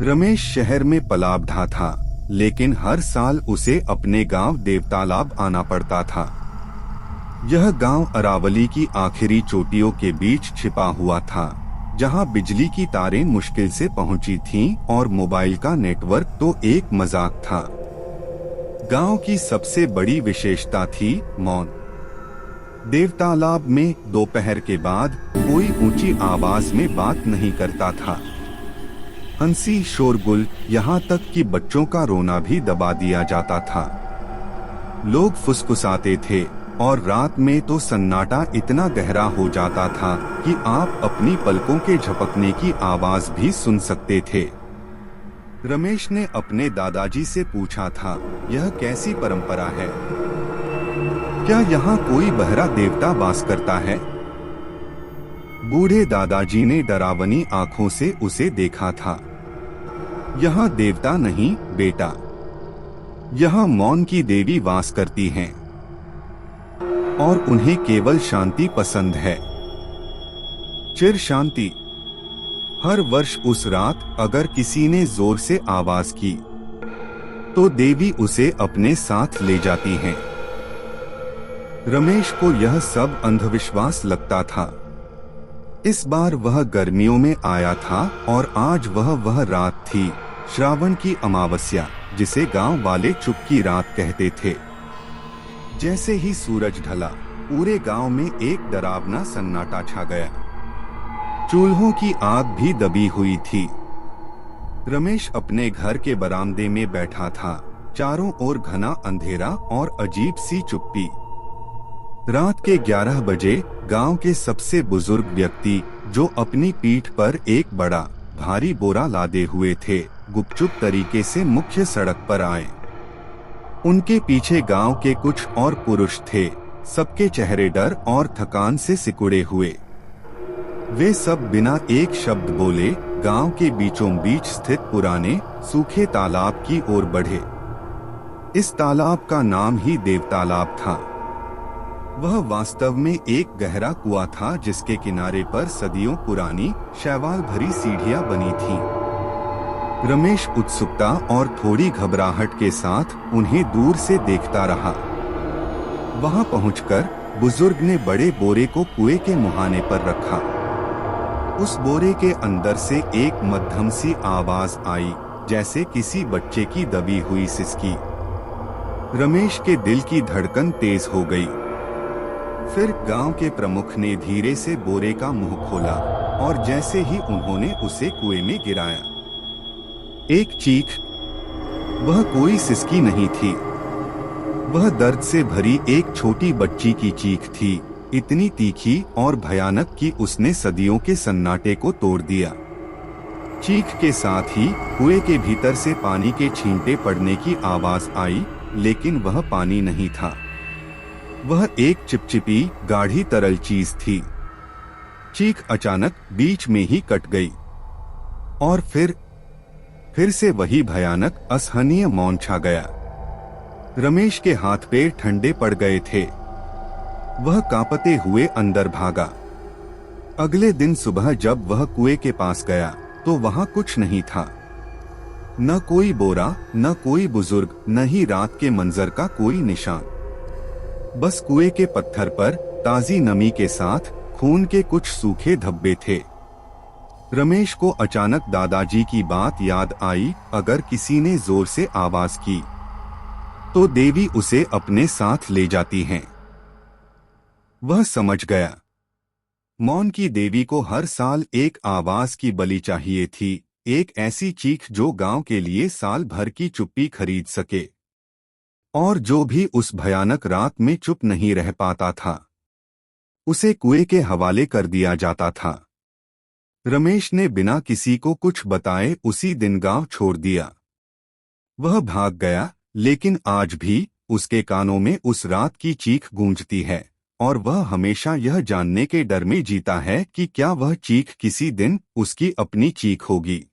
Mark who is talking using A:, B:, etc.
A: रमेश शहर में पला बढ़ा था, लेकिन हर साल उसे अपने गांव देवतालाब आना पड़ता था। यह गांव अरावली की आखिरी चोटियों के बीच छिपा हुआ था, जहां बिजली की तारें मुश्किल से पहुंची थीं और मोबाइल का नेटवर्क तो एक मजाक था। गांव की सबसे बड़ी विशेषता थी मौन। देवतालाब में दोपहर के बाद कोई ऊंची आवाज में बात नहीं करता था। हंसी शोरगुल, यहाँ तक कि बच्चों का रोना भी दबा दिया जाता था। लोग फुसफुसाते थे और रात में तो सन्नाटा इतना गहरा हो जाता था कि आप अपनी पलकों के झपकने की आवाज भी सुन सकते थे। रमेश ने अपने दादाजी से पूछा था, यह कैसी परंपरा है? क्या यहाँ कोई बहरा देवता वास करता है? बूढ़े दादाजी ने डरावनी आंखों से उसे देखा था। यहाँ देवता नहीं बेटा, यहाँ मौन की देवी वास करती हैं और उन्हें केवल शांति पसंद है। चिर शांति। हर वर्ष उस रात अगर किसी ने जोर से आवाज की तो देवी उसे अपने साथ ले जाती हैं। रमेश को यह सब अंधविश्वास लगता था। इस बार वह गर्मियों में आया था और आज वह रात थी, श्रावण की अमावस्या, जिसे गांव वाले चुप की रात कहते थे। जैसे ही सूरज ढला, पूरे गांव में एक डरावना सन्नाटा छा गया। चूल्हों की आग भी दबी हुई थी। रमेश अपने घर के बरामदे में बैठा था। चारों ओर घना अंधेरा और अजीब सी चुप्पी। रात के 11 बजे गांव के सबसे बुजुर्ग व्यक्ति, जो अपनी पीठ पर एक बड़ा भारी बोरा लादे हुए थे, गुपचुप तरीके से मुख्य सड़क पर आए। उनके पीछे गांव के कुछ और पुरुष थे, सबके चेहरे डर और थकान से सिकुड़े हुए। वे सब बिना एक शब्द बोले गांव के बीचों बीच स्थित पुराने सूखे तालाब की ओर बढ़े। इस तालाब का नाम ही देवतालाब था। वह वास्तव में एक गहरा कुआं था, जिसके किनारे पर सदियों पुरानी शैवाल भरी सीढ़ियां बनी थीं। रमेश उत्सुकता और थोड़ी घबराहट के साथ उन्हें दूर से देखता रहा। वहां पहुंचकर बुजुर्ग ने बड़े बोरे को कुएं के मुहाने पर रखा। उस बोरे के अंदर से एक मध्यम सी आवाज आई, जैसे किसी बच्चे की दबी हुई सिसकी। रमेश के दिल की धड़कन तेज हो गई। फिर गांव के प्रमुख ने धीरे से बोरे का मुंह खोला और जैसे ही उन्होंने उसे कुएं में गिराया, एक चीख। वह कोई सिसकी नहीं थी, वह दर्द से भरी एक छोटी बच्ची की चीख थी, इतनी तीखी और भयानक कि उसने सदियों के सन्नाटे को तोड़ दिया। चीख के साथ ही कुएं के भीतर से पानी के छींटे पड़ने की आवाज आई, लेकिन वह पानी नहीं था। वह एक चिपचिपी गाढ़ी तरल चीज थी। चीख अचानक बीच में ही कट गई और फिर से वही भयानक असहनीय मौन छा गया। रमेश के हाथ पैर ठंडे पड़ गए थे। वह कांपते हुए अंदर भागा। अगले दिन सुबह जब वह कुएं के पास गया तो वहां कुछ नहीं था। न कोई बोरा, न कोई बुजुर्ग, न ही रात के मंजर का कोई निशान। बस कुएं के पत्थर पर ताजी नमी के साथ खून के कुछ सूखे धब्बे थे। रमेश को अचानक दादाजी की बात याद आई, अगर किसी ने जोर से आवाज की तो देवी उसे अपने साथ ले जाती हैं। वह समझ गया, मौन की देवी को हर साल एक आवाज की बलि चाहिए थी, एक ऐसी चीख जो गांव के लिए साल भर की चुप्पी खरीद सके। और जो भी उस भयानक रात में चुप नहीं रह पाता था, उसे कुएं के हवाले कर दिया जाता था। रमेश ने बिना किसी को कुछ बताए उसी दिन गांव छोड़ दिया। वह भाग गया, लेकिन आज भी उसके कानों में उस रात की चीख गूंजती है और वह हमेशा यह जानने के डर में जीता है कि क्या वह चीख किसी दिन उसकी अपनी चीख होगी।